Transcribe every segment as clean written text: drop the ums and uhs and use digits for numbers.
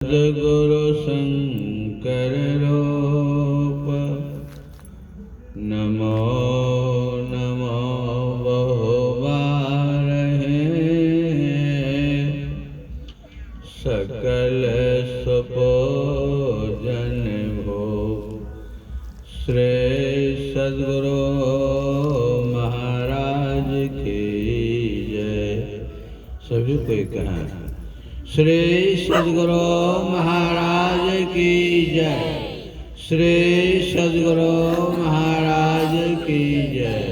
सद्गुरु शंकर रूप नमो नमो बहुबारहे सकल सुपूजन भो श्री सद्गुरु महाराज की जय। सभी कोई कहा श्री सद्गुरु महाराज की जय। श्री सद्गुरु महाराज की जय।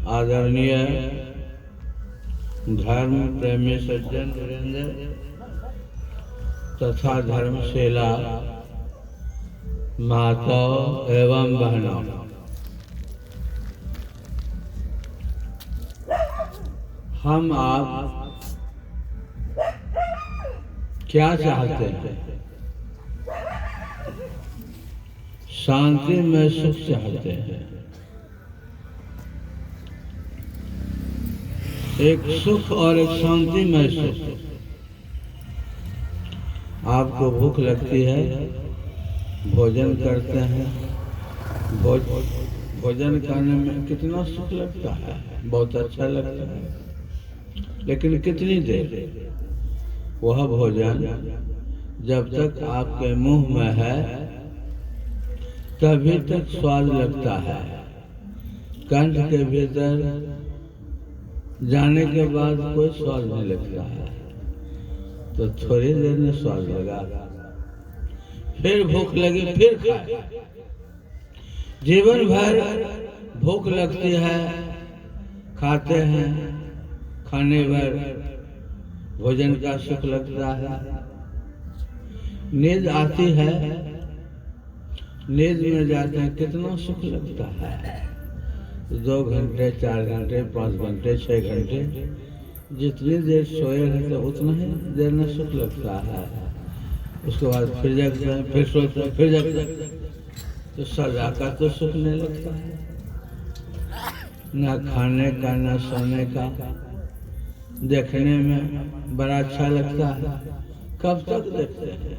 आदरणीय धर्म प्रेमी सज्जन वीरेंद्र तथा धर्मशिला माताओं एवं बहनों, हम आप क्या चाहते हैं? शांति में सुख चाहते हैं। एक सुख और एक शांति में सुख। आपको भूख लगती है, भोजन करते हैं। भोजन करने में कितना सुख लगता है, बहुत अच्छा लगता है। लेकिन कितनी देर? वह भोजन जब तक आपके मुंह में है तभी तक स्वाद लगता है। कंठ के भीतर जाने के बाद कोई स्वाद नहीं लगता है। तो थोड़ी देर में स्वाद लगा, फिर भूख लगी, फिर खाए। जीवन भर भूख लगती है, खाते हैं, खाने भर भोजन का सुख लगता है। नींद आती है, नींद में जाते हैं, कितना सुख लगता है। 2 घंटे, 4 घंटे, 5 घंटे, 6 घंटे, जितनी देर सोए रहते उतना ही देर में सुख लगता है। उसके बाद फिर जागते हैं, फिर सोते हैं, फिर जागते हैं, तो सजा का तो सुख नहीं लगता है। ना खाने का, ना सोने का। देखने में बड़ा अच्छा लगता है। कब तक देखते हैं?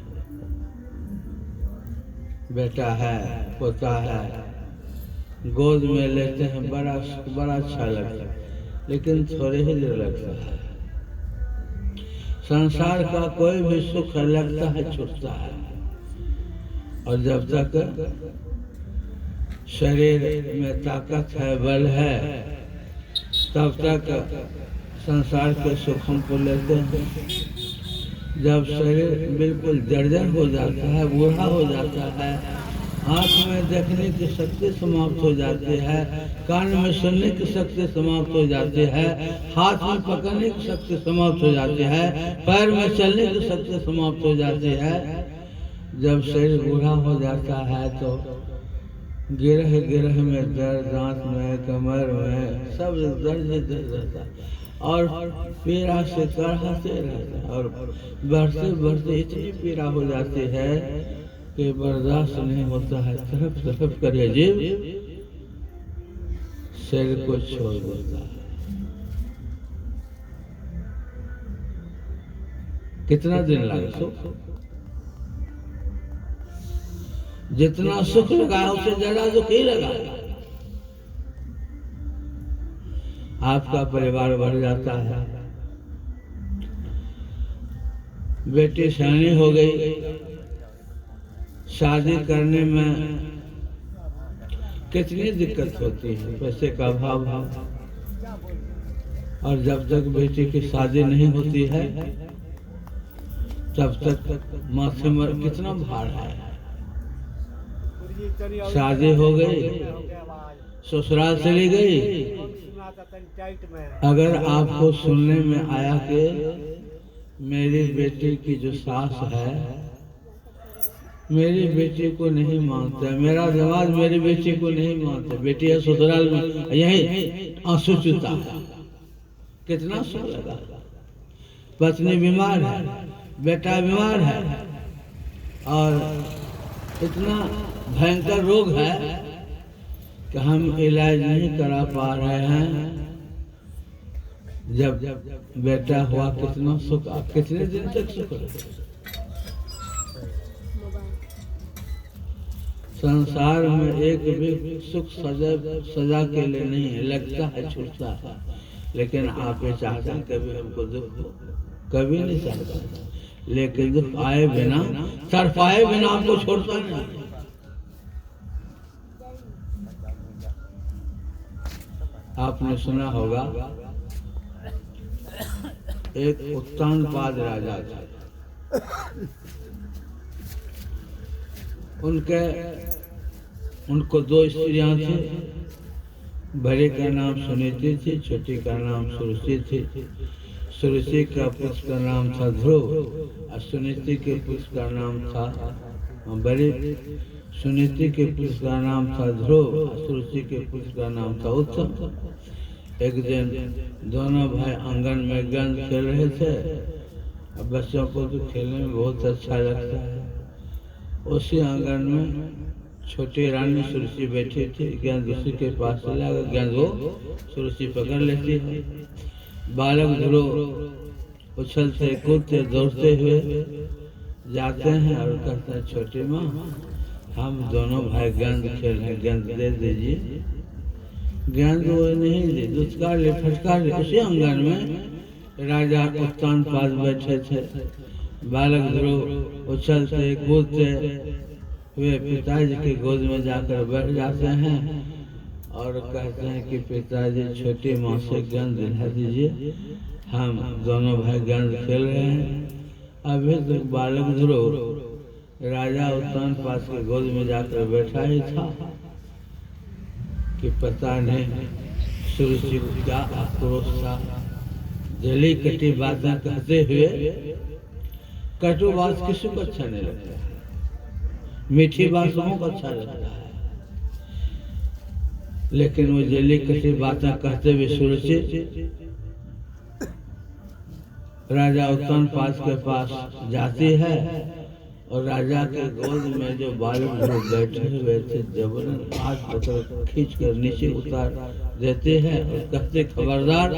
बेटा है, पोता है, गोद में लेते हैं, बड़ा अच्छा लगता है। लेकिन थोड़े ही देर लगता है। संसार का कोई भी सुख लगता है, छूटता है। और जब तक शरीर में ताकत है, बल है, तब तक संसार के सुख हमको लेते हैं। जब शरीर बिल्कुल जर्जर हो जाता है, बूढ़ा हो जाता है, आँख में देखने की शक्ति समाप्त हो जाती है, कान में सुनने की शक्ति समाप्त हो जाती है, हाथ में पकड़ने की शक्ति समाप्त हो जाती है, पैर में चलने की शक्ति समाप्त हो जाती है। जब शरीर बूढ़ा हो जाता है तो गिरह में दर्द, दांत में, कमर में, सब दर्द ही दर्द रहता है। और पीड़ा से कराहते रहता है। और बढ़ते बढ़ते इतनी पीड़ा हो जाती है कि बर्दाश्त नहीं होता है। तरफ तरफ करे जीव शरीर को छोड़ देता है। कितना दिन लगा सुख? जितना सुख लगा उससे ज्यादा दुख ही लगा। आपका परिवार बढ़ जाता है, बेटी सयानी हो गई, शादी करने में कितनी दिक्कत होती है, पैसे का अभाव है। और जब तक बेटी की शादी नहीं होती है तब तक माथे में कितना भार है। शादी हो गई, ससुराल चली गई, अगर आपको सुनने में आया कि मेरी बेटी की जो सास है मेरी बेटी को नहीं मानते, मेरा जवाब मेरी बेटी को नहीं मानते, बेटी है ससुराल में, यही आंसू चूता है। कितना सुख लगा। पत्नी बीमार है, बेटा बीमार है, और इतना भयंकर रोग है कि हम इलाज नहीं करा पा रहे हैं। जब बेटा हुआ कितना सुख, कितने दिन तक सुख रहे। संसार में एक भी सुख सजा के लिए नहीं है, लगता है छूटता है, लेकिन आप ये चाहते हैं कभी हमको दुख हो, कभी नहीं चाहता, लेकिन दुख आए बिना, तड़पाए बिना आपको छोड़ता नहीं। आपने सुना होगा एक उत्तानपाद राजा थे, उनको दो स्त्रियां थी। बड़े का नाम सुनीति थी, छोटी का नाम सुरुचि थी। सुरुचि का पुत्र का नाम था ध्रुव और सुनीति के पुत्र का नाम था सुनीति के पुत्र का नाम था ध्रुव और सुरुचि के पुत्र का नाम था उत्तम। एक दिन दोनों भाई आंगन में गेंद खेल रहे थे। अब बच्चों को तो खेलने में बहुत अच्छा लगता है। उसी आंगन में छोटी रानी सुरुचि बैठी थी। गेंद उसी के पास चला गया, गेंद वो सुरुचि पकड़ लेती है। बालक ध्रुव उछलते कूदते दौड़ते हुए जाते हैं और कहते हैं, छोटी माँ हम दोनों भाई गेंद खेल रहे, गेंद दे दीजिए। गेंद वो नहीं दी, दुत्कार ले फटकार ले। उसी आंगन में राजा उत्तानपाद बैठे थे। बालक ध्रुव उछलते कूदते हुए पिताजी की गोद में जाकर बैठ जाते हैं और कहते हैं कि पिताजी छोटी माँ से गेंद दिला दीजिए, हम दोनों भाई गेंद खेल रहे हैं। अभी तक बालक ध्रुव राजा उत्तानपाद के गोद में जाकर बैठा ही था कि पता नहीं सुरुचि का आक्रोश था। जली कटी बातें कहते हुए, कटु बात किसी को अच्छा नहीं लगता है, मीठी बात सबको अच्छा लगता है, लेकिन वो जली कटी बातें कहते हुए सुरुचि राजा उत्तानपाद के पास जाती है और राजा के गोद में जो बालक लोग बैठे हुए थे जबरन हाथ पकड़ खींच कर नीचे उतार देते हैं और कहते, खबरदार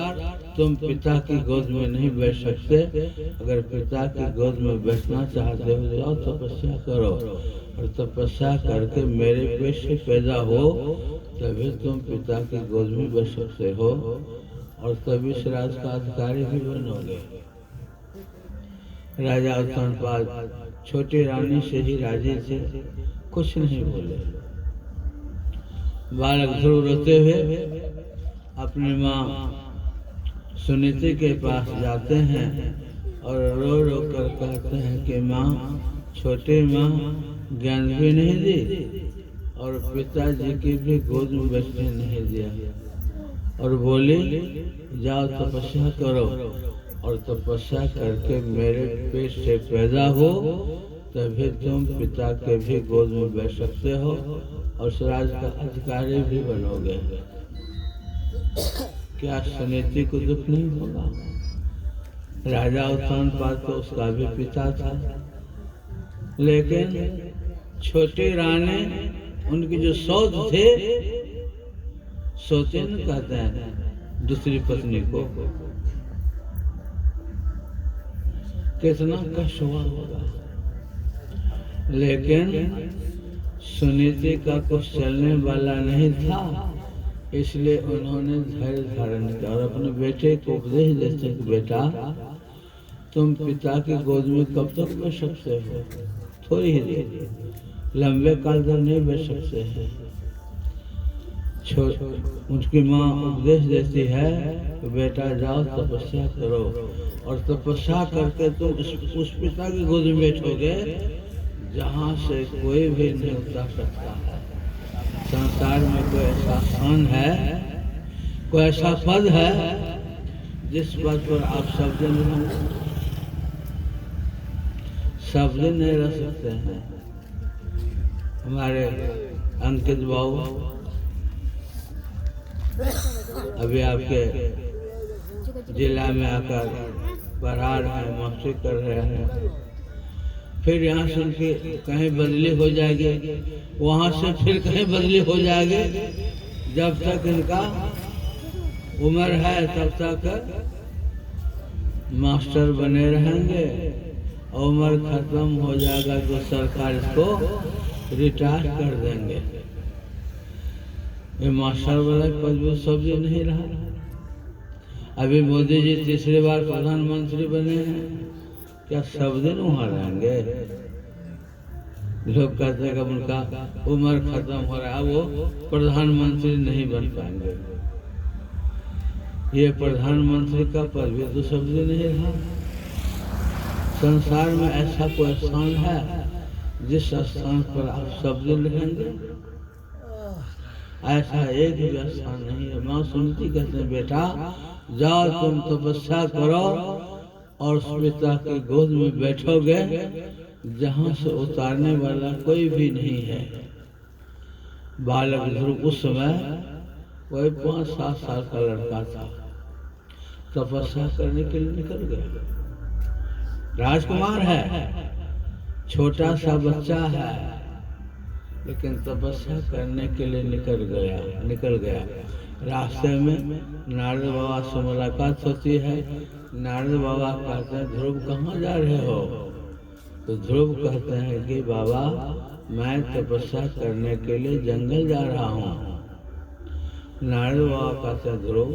तुम पिता की गोद में नहीं बैठ सकते। अगर पिता की गोद में बैठना चाहते हो जाओ तपस्या करो और तपस्या करके मेरे पेट से पैदा हो, तभी तुम पिता की गोद में बैठ सकते हो और तभी इस राज का अधिकारी भी बनोगे। राजा उत्तानपाद छोटी रानी से ही राजी थे, कुछ नहीं बोले। बालक ध्रुव रोते हुए अपनी माँ सुनीति के पास जाते हैं और रो रो कर कहते हैं कि माँ, छोटी माँ गेंद भी नहीं दी और पिताजी की भी गोद में बैठने नहीं दिया और बोली, जाओ तपस्या करो और तपस्या करके मेरे पेट से पैदा हो, तभी तुम पिता के भी गोद में बैठ सकते हो और स्वराज का अधिकारी भी बनोगे। क्या सुनीति को दुख नहीं होगा? राजा उत्तानपाद तो उसका भी पिता था, लेकिन छोटी रानी उनकी जो सौत थे, सौतेन कहते हैं दूसरी पत्नी को, कितना कष्ट हुआ होगा। लेकिन सुनीति का कुछ चलने वाला नहीं था, इसलिए उन्होंने धैर्य धारण किया और अपने बेटे को उपदेश देते कि बेटा तुम पिता की गोद में कब तक बैठ सकते हो, थोड़ी ही देर, लंबे काल तक नहीं बैठ सकते हैं। उनकी माँ उपदेश देती है कि बेटा जाओ तपस्या करो और तपस्या करके तुम उस पिता की गोद में बैठोगे जहाँ से कोई भी नहीं उतर सकता है। संसार में कोई ऐसा स्थान है, कोई ऐसा पद है जिस पद पर आप सब दिन नहीं रह सकते हैं। हमारे अंकित बाबू अभी आपके जिला में आकर पढ़ा रहे हैं, मस्ती कर रहे हैं, फिर यहाँ से उनकी कहीं बदली हो जाएगी, वहाँ से फिर कहीं बदली हो जाएगी, जब तक इनका उम्र है तब तक मास्टर बने रहेंगे, उम्र खत्म हो जाएगा तो सरकार इसको रिटायर कर देंगे। ये मास्टर वाला पद भी सब्जी नहीं रहा। अभी मोदी जी तीसरी बार प्रधानमंत्री बने हैं, क्या सब दिन वहाँ रहेंगे? लोग कहते हैं कि उनका उम्र खत्म हो रहा है, वो प्रधानमंत्री नहीं बन पाएंगे। ये प्रधानमंत्री का पद भी तो सब दिन नहीं रहा। संसार में ऐसा कोई स्थान है जिस स्थान पर आप सब दिन रहेंगे? ऐसा एक भी स्थान नहीं है। माँ सुनती कहते हैं, बेटा जाओ तुम तपस्या करो और उस पिता की गोद में बैठोगे जहाँ से उतारने वाला कोई भी नहीं है। बालक ध्रुव उस समय कोई 5-7 साल का लड़का था, तपस्या करने के लिए निकल गया। राजकुमार है, छोटा सा बच्चा है, लेकिन तपस्या करने के लिए निकल गया। रास्ते में नारद बाबा से मुलाकात होती है। नारद बाबा कहते हैं, ध्रुव कहाँ जा रहे हो? तो ध्रुव कहते हैं कि बाबा मैं तपस्या करने के लिए जंगल जा रहा हूँ। नारद बाबा कहते हैं, ध्रुव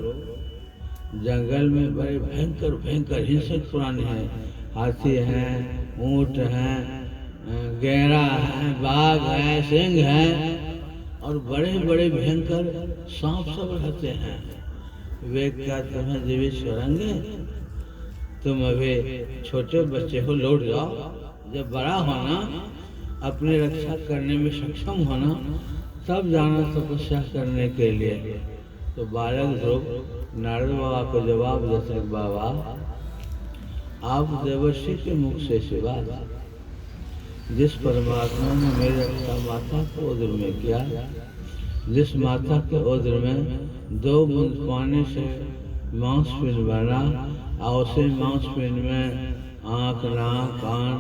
जंगल में बड़े भयंकर भयंकर हिंसक प्राणी हैं, हाथी हैं, ऊंट हैं, गैरा है, बाघ है, सिंह है और बड़े बड़े भयंकर सांप सब रहते हैं। वे क्या तुम्हें जीवित छोड़ेंगे? तुम अभी छोटे बच्चे हो, लौट जाओ। जब बड़ा होना, अपनी रक्षा करने में सक्षम होना, तब जाना तपस्या करने के लिए। तो बालक ध्रुव नारद बाबा को जवाब देते, बाबा आप देवर्षि के मुख से सिवा जिस परमात्मा ने मेरे रक्षा माता को उदर में किया, जिस माता के उदर में 2 बूंद पानी से मांस पिंड बना और उसे मांस पिंड में आँख, नाक, कान,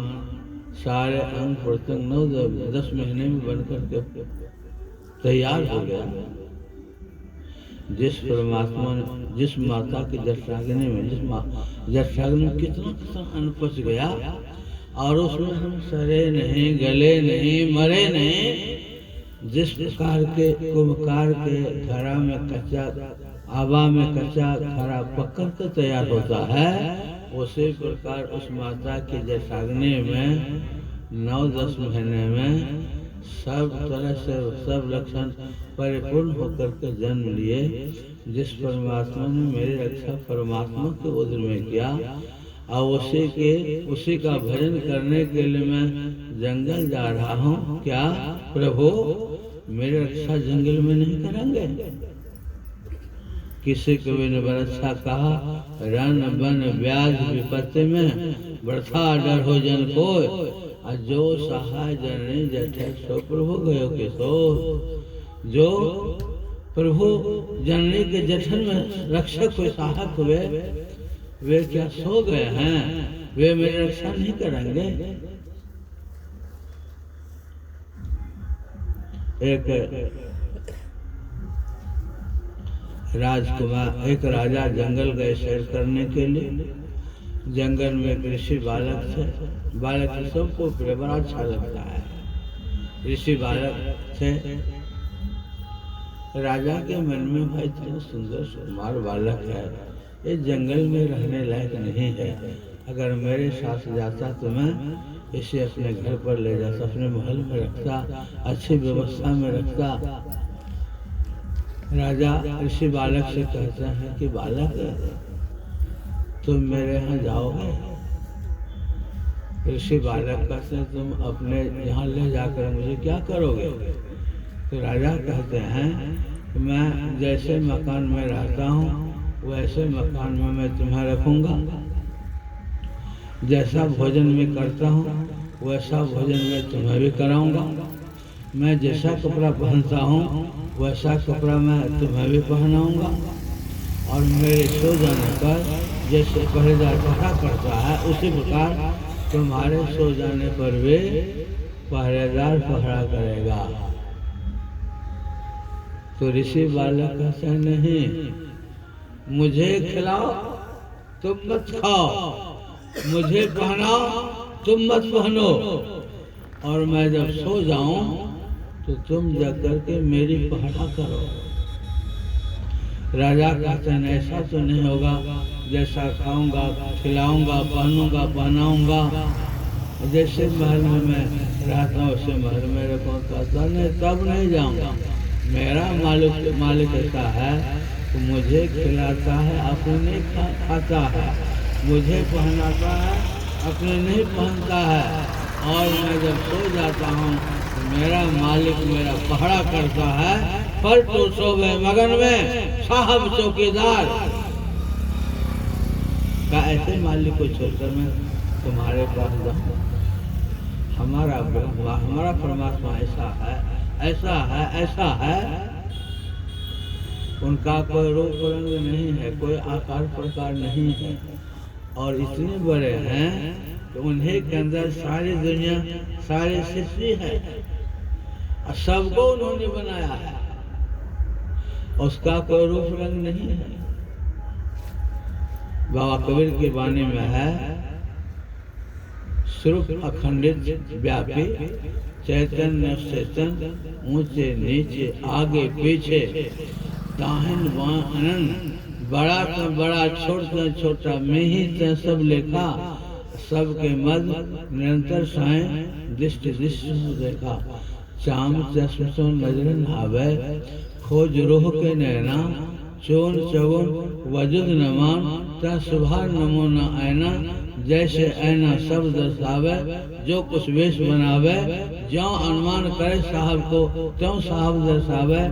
सारे अंग प्रत्यंग 9-10 महीने में बनकर के तैयार हो गया। जिस परमात्मा ने जिस माता के जठराग्नि में कितना अन्न पच गया और उसमें हम सरे नहीं, गले नहीं, मरे नहीं। जिस प्रकार के कुम्भकार के घड़ा में कच्चा आवा में कच्चा घड़ा पकड़ कर तैयार होता है, उसी प्रकार उस माता के जठराग्नि में 9-10 महीने में सब तरह से सब लक्षण परिपूर्ण होकर के जन्म लिए। जिस परमात्मा ने मेरी रक्षा परमात्मा के उदर में किया और उसी का भजन करने के लिए मैं जंगल जा रहा हूँ। क्या प्रभु मेरी रक्षा जंगल में नहीं करेंगे? किसी कवि ने बड़ा अच्छा कहा, रन बन ब्याज विपत्ति में बढ़ा डर हो जन को, जो सहाय जननी जठे सो प्रभु गयो के सो। जो प्रभु जननी के जठन में रक्षक कोई सहायक हुए, वे क्या सो गए हैं? वे मेरी रक्षा नहीं करेंगे। एक राजकुमार एक राजा जंगल गए सैर करने के लिए। जंगल में एक ऋषि बालक थे। बालक सबको बड़ा अच्छा लगता है। ऋषि बालक थे। राजा के मन में भाई इतना सुंदर सुकुमार बालक है, ये जंगल में रहने लायक नहीं है। अगर मेरे साथ जाता तो मैं इसे अपने घर पर ले जाता, अपने महल में रखता, अच्छी व्यवस्था में रखता। राजा ऋषि बालक से कहते हैं कि बालक तुम मेरे यहाँ जाओगे? ऋषि बालक कहते हैं तुम अपने यहाँ ले जाकर मुझे क्या करोगे? तो राजा कहते हैं कि मैं जैसे मकान में रहता हूँ वैसे मकान में मैं तुम्हें रखूँगा, जैसा भोजन मैं करता हूँ वैसा भोजन मैं तुम्हें भी कराऊँगा, मैं जैसा कपड़ा पहनता हूँ वैसा कपड़ा मैं तुम्हें भी पहनाऊँगा, और मेरे सो जाने पर जैसे पहरेदार पहरा करता है उसी प्रकार तुम्हारे सो जाने पर भी पहरेदार पहरा करेगा। तो ऋषि बालक कहते हैं नहीं, मुझे खिलाओ तुम मत खाओ, मुझे पहनाओ तुम मत पहनो, और मैं जब सो जाऊं तो तुम जाकर के मेरी पहरा करो। राजा कहते हैं ऐसा तो नहीं होगा, जैसा खाऊंगा खिलाऊंगा पहनूंगा पहनाऊंगा, जैसे महल में मैं रहता हूँ उसे महल में रखूँ। कहता नहीं, तब नहीं जाऊंगा। मेरा मालिक ऐसा है तो मुझे खिलाता है अपने नहीं खाता है, मुझे पहनाता है अपने नहीं पहनता है, और मैं जब सो जाता हूँ तो मेरा मालिक मेरा पहरा करता है। पर तो सोवे मगन में साहब चौकीदार का, ऐसे मालिक को छोड़कर मैं तुम्हारे पास जाऊँ? हमारा परमात्मा ऐसा है, ऐसा है, ऐसा है। उनका कोई रूप रंग नहीं है, कोई आकार प्रकार नहीं है, और इतने बड़े हैं कि उन्हीं के अंदर सारी दुनिया सारी सृष्टि है, और सबको उन्होंने बनाया है, उसका कोई रूप रंग नहीं है। बाबा कबीर की वाणी में है, स्वरूप अखंडित व्यापी चैतन्य चेतन, ऊंचे नीचे आगे पीछे, दाहिन बाएं अनंत, बड़ा तो बड़ा छोटा छोटा में ही ते सब लेखा, सबके मध्य निरंतर साए दृष्टि दृष्टि देखा। चाम चश्म सो नजर न आवे, खोज रोह के नैना, चोन चवुन वजुद न मान, ता सुबह नमो न आयना, जैसे ऐना सब दर्शावे, जो कुछ वेश बनावे, ज्यों अनुमान करे साहब को त्यों साहब दर्शावे।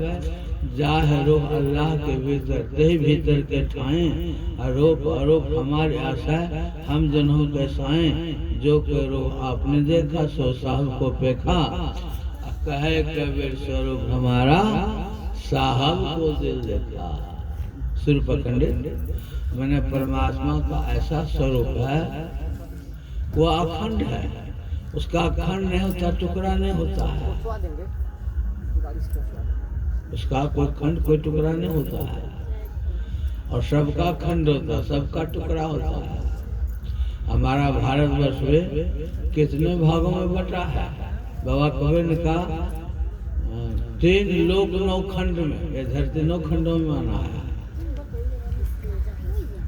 जाहे रूप अल्लाह के भीतर ते भीतर के ठाएं, आरोप आरोप हमारी आशा हम जनों के साएं, जो के रूप आपने देखा सो साहब को पेखा, कहे कबीर स्वरूप हमारा साहब को दिल देखा। स्वरूप अखंडित मैंने परमात्मा का ऐसा स्वरूप है, वो अखंड है, उसका खंड नहीं होता, टुकड़ा नहीं होता है, उसका कोई खंड कोई टुकड़ा नहीं होता है, और सबका खंड होता, सबका टुकड़ा होता है। हमारा भारतवर्ष में कितने भागों में बटा है? बाबा कबीर ने कहा 3 लोक 9 खंड में, ये धरती 9 खंडों में आना है।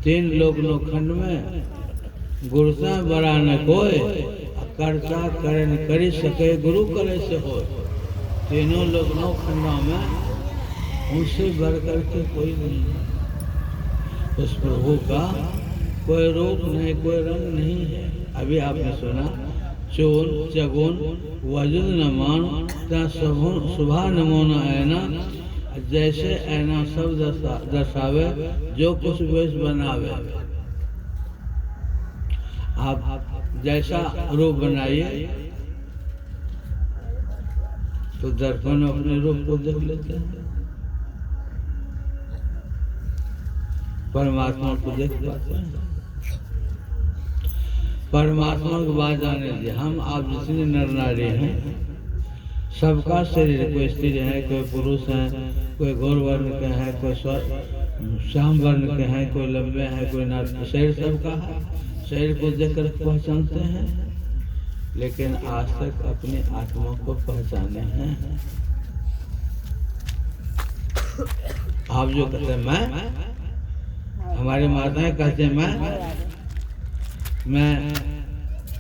3 लोक 9 खंड में गुरुता बड़ा न कोई, कर्ता करे न करी सके, गुरु करे से हो। तीनों लोग 9 खंडों में उनसे बढ़ करके कोई नहीं है। उस प्रभु का कोई रूप नहीं, कोई रंग नहीं है। अभी आपने सुना, चोन चगुन वजुद न मान, ता सुबह नमो न ऐना, जैसे ऐना सब दर्शावे, जो कुछ वेश बनावे। आप जैसा रूप बनाइए तो दर्पण में अपने रूप को देख लेते हैं, परमात्मा को देख पाते हैं। परमात्मा की बात जाने दीजिए। हम आप जितने नर नारी हैं, सबका शरीर, कोई स्त्री है, कोई पुरुष है, कोई गौर वर्ण के हैं, कोई श्याम वर्ण के हैं, कोई लंबे हैं, कोई नार, शरीर सबका है। शरीर को देखकर पहचानते हैं, लेकिन आज तक अपनी आत्मा को पहचाने हैं। आप जो कहते हैं मैं, हमारी माताएं कहते हैं मैं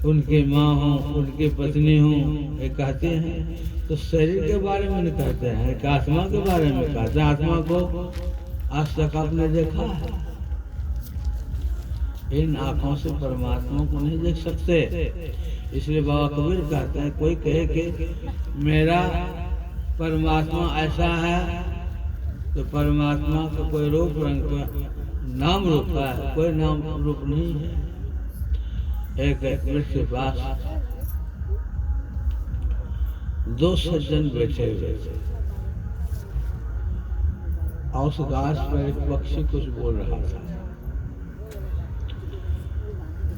उनकी माँ हूँ, उनकी पत्नी हूँ, ये कहते हैं। तो शरीर के बारे में नहीं कहते हैं, कि आत्मा के बारे में कहते हैं। आत्मा को आज तक आपने देखा है? इन आंखों से परमात्मा को नहीं देख सकते। इसलिए बाबा कबीर कहते हैं, कोई कहे कि मेरा परमात्मा ऐसा है, तो परमात्मा का कोई रूप रंग का नाम रूप है, कोई नाम रूप नहीं है। एक वृक्ष के पास 2 सज्जन बैठे हुए थे, और उस घास पर एक पक्षी कुछ बोल रहा था।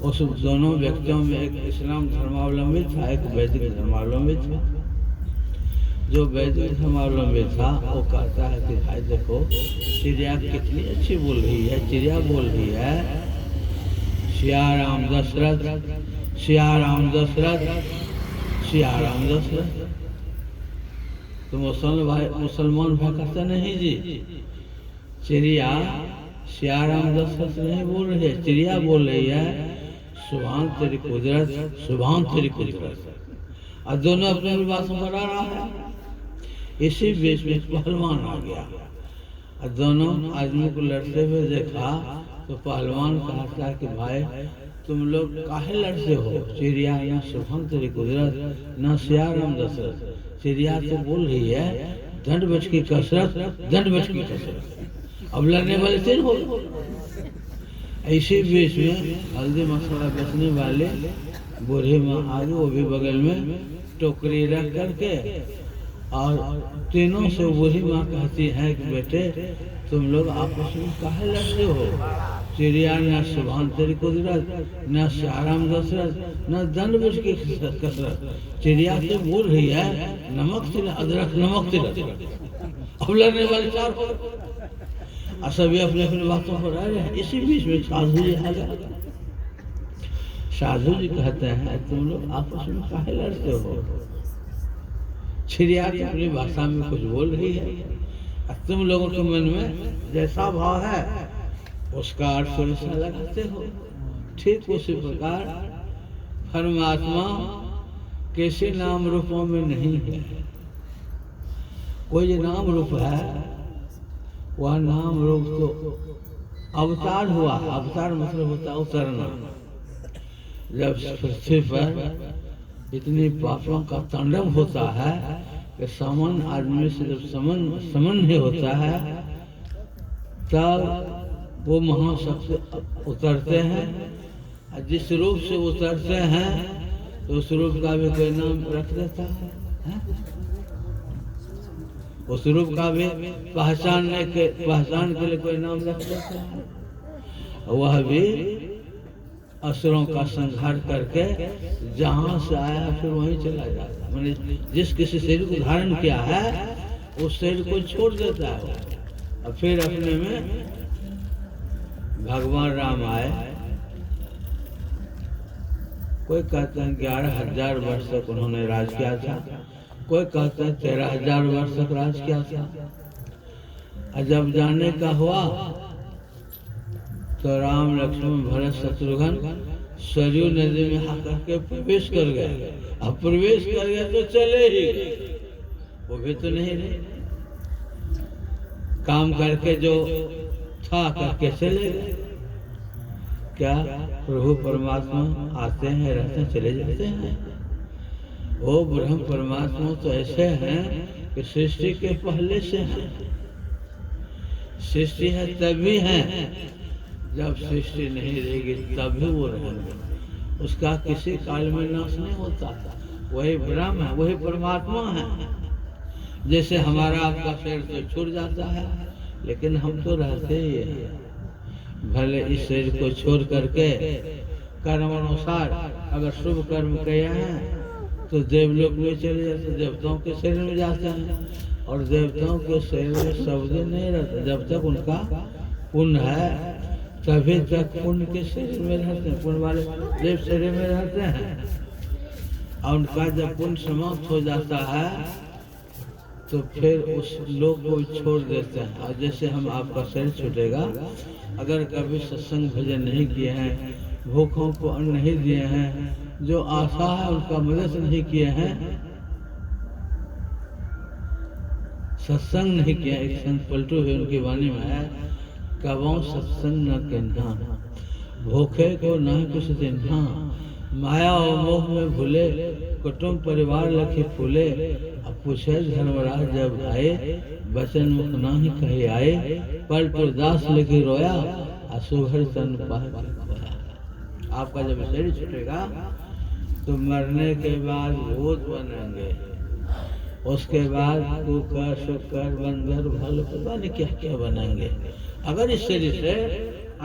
उस दोनों व्यक्तियों में एक इस्लाम धर्मावलंबी था, एक वैदिक धर्मावलंबी था। जो वैदिक समारोह में था वो कहता है कि भाई देखो चिड़िया कितनी अच्छी बोल रही है, चिड़िया बोल रही है, सिया राम दशरथ, सिया राम दशरथ, सिया राम दशरथ। तो मुसलमान भाई कहते नहीं जी, चिड़िया सिया राम दशरथ नहीं बोल रही है, चिड़िया बोल रही है सुभान तेरी कुदरत, सुभान तेरी कुदरत। और दोनों अपने बातों पर आ रहा है। इसी बीच में पहलवान आ गया और दोनों आदमी को लड़ते हुए देखा तो पहलवान कहता है कि भाई तुम लोग काहे लड़ते हो, चिड़िया न सुभान तेरी कुदरत न सिया राम दशरथ। चिड़िया तो बोल रही है दंड बच की कसरत, दंड बच की कसरत। अब लड़ने वाले तीन हो। इसी बीच में हल्दी मसाला बेचने वाले बूढ़ी माँ आगे, वो भी बगल में टोकरी रख करके, और तीनों से बूढ़ी माँ कहती है कि बेटे तुम लोग आपस में काहे लड़ते हो, चिड़िया न सुभान तेरी कुदरत न सिया राम दशरथ न दंड बच की कसरत। चिड़िया से बोल रही है नमक तिलक अदरक, नमक तिलक। अब लड़ने वाले चार हो, सभी अपने अपने बातों पर आ रहे हैं। इसी बीच में साधु जी आ गए। साधु जी कहते हैं तुम लोग आपस में काहे लड़ते हो, चिड़िया अपनी भाषा में कुछ बोल रही है, तुम लोगों के मन में जैसा भाव है उसका अर्थ वैसा लगाते हो। ठीक उसी प्रकार परमात्मा कैसे नाम रूपों में नहीं है। कोई नाम रूप है, वह नाम रूप तो अवतार हुआ। अवतार मतलब होता उतरना। जब पृथ्वी पर इतनी पापों का तांडव होता है कि सामान्य आदमी से जब समन नहीं होता है तब वो महाशक्ति उतरते हैं। जिस रूप से उतरते हैं तो उस रूप का भी कोई नाम रख देता है, उस रूप का भी पहचान के लिए कोई नाम रख देता है। वह भी असुरों का संहार करके जहाँ से आया फिर वहीं चला जाता है। मैंने जिस किसी शरीर को धारण किया है उस शरीर को छोड़ देता है और फिर अपने में भगवान राम आए। कोई कहते हैं 11,000 वर्ष तक उन्होंने राज किया था, कोई कहते हैं 13,000 वर्ष तक राज किया था। और जब जाने का हुआ तो राम लक्ष्मण भरत शत्रुघ्न सरयू नदी में आकर के प्रवेश कर गए। अब प्रवेश कर गए तो चले ही गए, वो भी तो नहीं रहे। काम करके जो था करके चले गए। क्या प्रभु परमात्मा आते हैं, रहते हैं, चले जाते हैं। वो ब्रह्म परमात्मा तो ऐसे हैं कि सृष्टि के पहले से हैं। सृष्टि है तभी है, जब सृष्टि नहीं रहेगी तभी वो रहेंगे। उसका किसी काल में नाश नहीं होता। वही ब्रह्म है, वही परमात्मा है। जैसे हमारा आपका शरीर तो छूट जाता है, लेकिन हम तो रहते ही हैं। भले इस शरीर को छोड़ करके कर्म अनुसार अगर शुभ कर्म किए हैं तो देवलोक में चले जाते, देवताओं के शरीर में जाते हैं। और देवताओं के शरीर में सब दिन नहीं रहते, जब तक उनका पुण्य है तभी तक पुण्य के शरीर में रहते हैं, पुण्य वाले देव शरीर में रहते हैं। और उनका जब पुण्य समाप्त हो जाता है तो फिर उस लोक को छोड़ देते हैं। और जैसे हम आपका शरीर छूटेगा, अगर कभी सत्संग भजन नहीं किए हैं, भूखों को अन्न नहीं दिए हैं, जो आशा है उनका मदद नहीं किए हैं, सत्संग नहीं किया। एक संत पलटू है, उनकी वाणी में है कबों सत्संग न कहना, भूखे को न कुछ देना, माया और मोह में भूले, कुटुंब परिवार लखे फूले। अब पूछे धर्मराज जब आए, बचन मुख नाही कहे आए, पल दास लेके रोया, असुभर तन पाया। आपका जब शरीर छूटेगा तो मरने के बाद भूत बनेंगे, उसके बाद कुकर शुकर बंदर भल पता नहीं क्या क्या बनेंगे। अगर इस शरीर से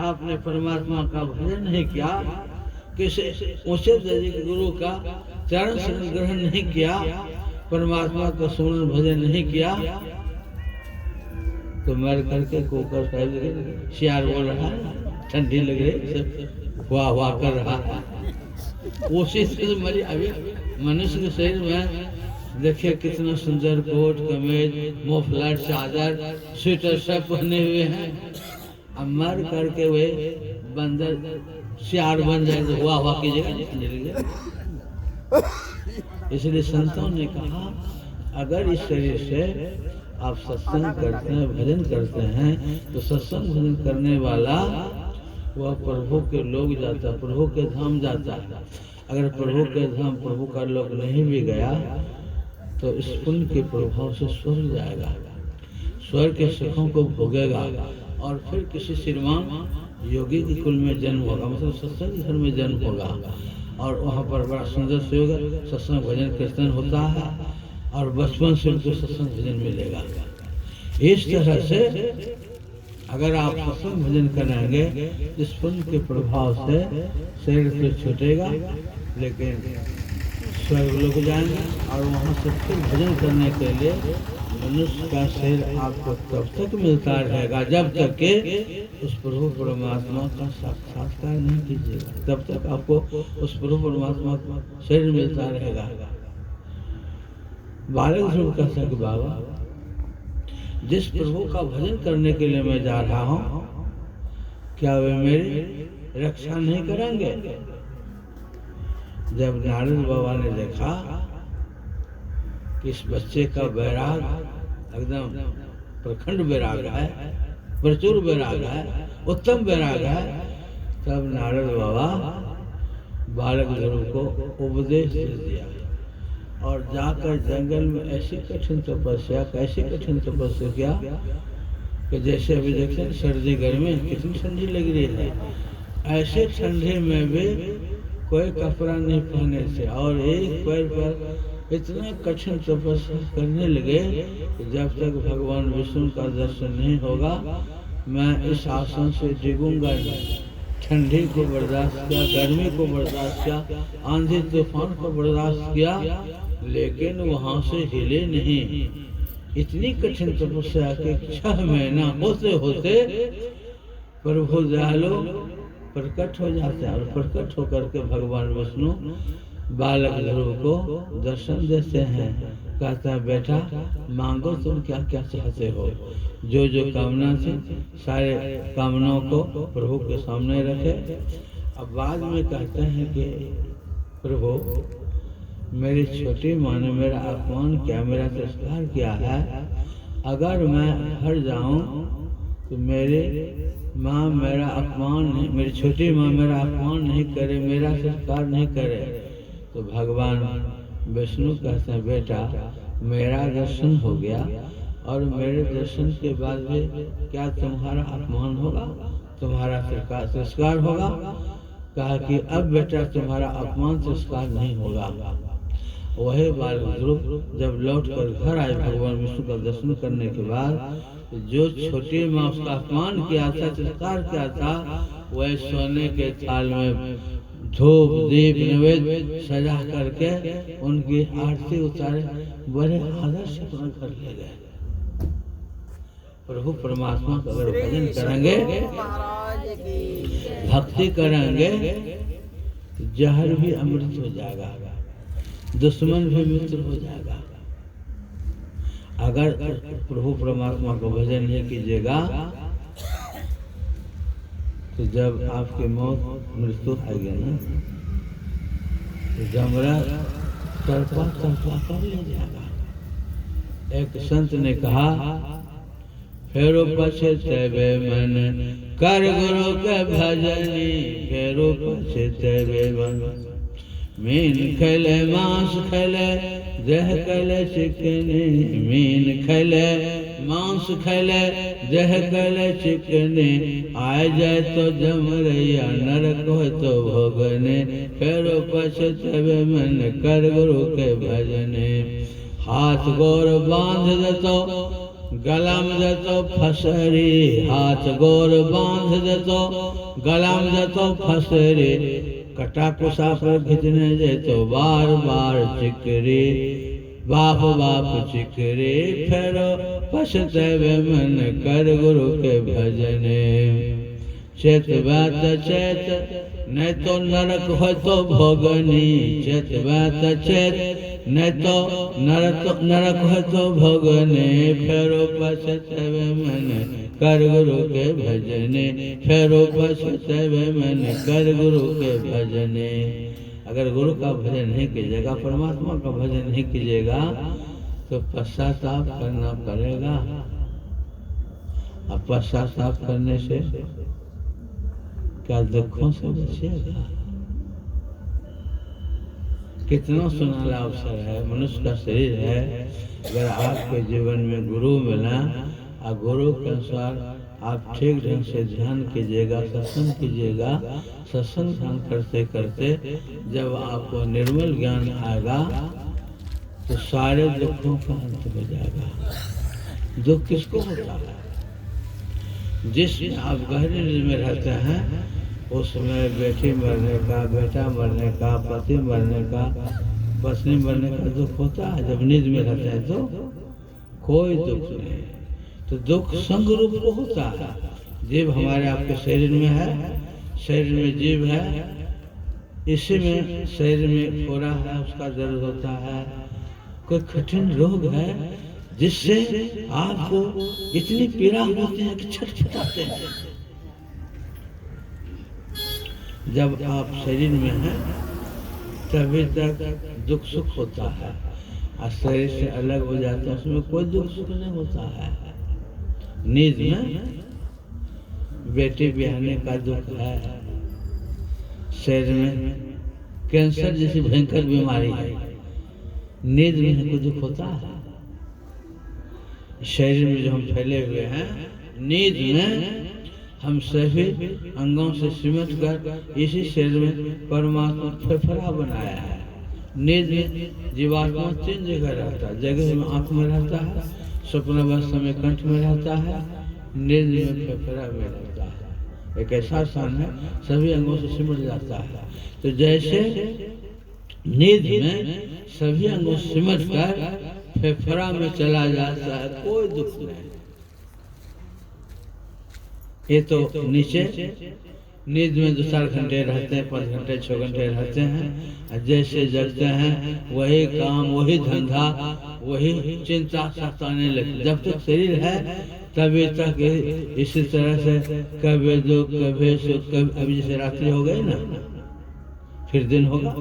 आपने परमात्मा का भजन नहीं किया, किसी ऊंचे दर्जे के गुरु का चरण से ग्रहण नहीं किया, परमात्मा का सुमरन भजन नहीं किया तो मर करके कोकर साहब सियार बोल रहा है, ठंडी लग रही, सब हुआ हुआ कर रहा है, उसी से मरी। अभी मनुष्य के शरीर में देखिए कितना सुंदर कोट कमीज मोफलर चादर स्वेटर सब पहने हुए हैं, अब मर करके वे बंदर सियार बन जाए तो हुआ हुआ कीजिएगा। इसलिए संतों ने कहा अगर इस शरीर से आप सत्संग करते हैं, भजन करते हैं, तो सत्संग भजन करने वाला वह प्रभु के लोग जाता, प्रभु के धाम जाता है। अगर प्रभु के धाम प्रभु का लोग नहीं भी गया तो इस पुण्य के प्रभाव से स्वर्ग जाएगा, स्वर्ग के सुखों को भोगेगा और फिर किसी श्रीमान योगी के कुल में जन्म होगा, मतलब सत्संग घर में जन्म होगा और वहाँ पर बड़ा सुंदर से होगा, सत्संग भजन कीर्तन होता है और बचपन से उनको सत्संग भजन मिलेगा। इस तरह से अगर आप सत्संग भजन करेंगे इस पुण्य के प्रभाव से शरीर से छूटेगा, लेकिन स्वर्ग लोग जाएंगे और वहाँ से फिर भजन करने के लिए मनुष्य का शरीर आपको तब तक मिलता रहेगा जब तक के उस प्रभु परमात्मा का साक्षात्कार नहीं कीजिएगा, तब तक आपको उस प्रभु परमात्मा का शरीर मिलता रहेगा। बालक ध्रुव कहता है कि बाबा जिस प्रभु का भजन करने के लिए मैं जा रहा हूँ क्या वे मेरी रक्षा नहीं करेंगे? जब नारद बाबा ने देखा कि इस बच्चे का वैराग एकदम प्रखंड वैराग है, प्रचुर वैराग है, उत्तम वैराग है, तब नारद बाबा बालक ध्रुव को उपदेश दे दिया और जाकर जंगल में ऐसी कठिन तपस्या, कैसी कठिन तपस्या किया कि जैसे अभी देखते हैं सर्दी गर्मी कितनी ठंडी लग रही है, ऐसे ठंडे में भी कोई कपड़ा नहीं पहने थे और एक पैर पर इतना कठिन तपस्या करने लगे कि जब तक भगवान विष्णु का दर्शन नहीं होगा मैं इस आसन से डिगूंगा नहीं। ठंडी को बर्दाश्त किया, गर्मी को बर्दाश्त किया, आंधी तूफान को बर्दाश्त किया, लेकिन वहां से हिले नहीं। इतनी कठिन तपस्या के 6 महीना होते होते प्रभु दयालु प्रकट हो जाते हैं और प्रकट होकर के भगवान विष्णु बालक ध्रुव को दर्शन देते हैं। कहता है बेटा मांगो तुम क्या क्या चाहते हो, जो जो कामना थी सारे कामनाओं को प्रभु के सामने रखे। अब बाद में कहते हैं कि प्रभु मेरी छोटी माँ ने मेरा अपमान किया, मेरा तिरस्कार किया है, अगर मैं हट जाऊं तो मेरे माँ मेरा अपमान नहीं, मेरी छोटी माँ मेरा अपमान नहीं करे, मेरा तिरस्कार नहीं करे, तो भगवान विष्णु कहते हैं बेटा मेरा दर्शन हो गया और मेरे दर्शन के बाद भी क्या तुम्हारा अपमान होगा, तुम्हारा तिरस्कार होगा? कहा कि अब बेटा तुम्हारा अपमान तिरस्कार नहीं होगा। वही बालक ध्रुव जब लौट कर घर आए भगवान विष्णु का दर्शन करने के बाद, जो छोटी माँ उसका अपमान किया था, तिरस्कार किया था, वह सोने के थाल में धूप दीप नैवेद्य सजा करके उनकी आरती उतारे, बड़े आदर से अपना घर ले गए। प्रभु परमात्मा का अगर भजन करेंगे, भक्ति करेंगे तो जहर भी अमृत हो जाएगा, दुश्मन भी मित्र हो जाएगा। अगर प्रभु परमात्मा का भजन नहीं कीजिएगा तो जब आपकी मौत मृत्यु आएगी ना तो जमरा तड़पा तड़पा कर ले जाएगा। एक संत ने कहा फेरो पछतेबे मन कर गुरु के भजनी, फेरो पछतेबे मन मीन खेले मांस खेले देह कले चिकनी, मीन खेले मांस खेले देह कले चिकनी, आए जाए तो जमरैया नरक हो तो भोगने, फेरो पछतेबे मन कर गुरु के भजने। हाथ गोर बांध देतो गलाम देतो फसरी, हाथ गोर बांध देतो गलाम देतो फसरी, कटा कुसा पर खिंचने दे तो बार बार चिकरी, बाप बाप चिकरे फेरो पछतवे मन कर गुरु के भजने। चेत बात चेत नहीं तो नरक हो तो भोगनी। चेत बात चेत नहीं तो नरक हो तो भोगने। फेरो पछतवे मन कर गुरु के भजने। फेरो पछतवे मन कर गुरु के भजने। अगर गुरु का भजन नहीं कीजिएगा, परमात्मा का भजन नहीं कीजिएगा तो पश्चाताप करना पड़ेगा। अब पश्चाताप करने से क्या दुखों से बचेगा? कितना सुनहरा अवसर है, मनुष्य का शरीर है। अगर आपके जीवन में गुरु मिला और गुरु के अनुसार आप ठीक ढंग से ध्यान कीजिएगा, सत्संग कीजिएगा। सत्संग ध्यान करते करते जब आपको निर्मल ज्ञान आएगा तो सारे दुखों का अंत हो जाएगा। दुख किसको होता है? जिसमें आप गहरे नींद में रहते हैं उसमें बेटी मरने का, बेटा मरने का, पति मरने का, पत्नी मरने का दुख होता है। जब नींद में रहते हैं तो कोई दुख नहीं। तो दुख संग रूप को होता है। जीव हमारे आपके शरीर में है, शरीर में जीव है, इसी में शरीर में फोड़ा है, उसका दर्द होता है। कोई कठिन रोग है जिससे आपको इतनी पीड़ा होती है कि छटपटाते हैं। जब आप शरीर में हैं तभी तक दुख सुख होता है, और शरीर से अलग हो जाता है उसमें कोई दुख सुख नहीं होता है। नींद में बेटे ब्याहने का दुख है, शरीर में कैंसर जैसी भयंकर बीमारी है, नींद में हमको दुख होता है। शरीर में जो हम फैले हुए हैं, नींद में हम सभी अंगों से सिमट कर इसी शरीर में परमात्मा फेफड़ा बनाया है। नींद में जीवात्मा 3 जगह रहता है। जगह में आंख में रहता है, स्वप्नावस्था में कंठ में रहता है, नींद में फेफड़ा में रहता है। एक ऐसा स्थान है सभी अंगों से सिमट जाता है। तो जैसे नींद में सभी अंगों से सिमट कर फेफड़ा में चला जाता है, कोई दुख नहीं। ये तो नीचे नींद में 2-4 घंटे रहते हैं, 5 घंटे 6 घंटे रहते हैं। जैसे जगते हैं वही काम, वही धंधा, वही चिंता सताने लगती। जब तक शरीर है तभी तक इसी तरह से कभी दुख कभी सुख, कभी अभी जैसे रात्रि हो गई ना फिर दिन होगा,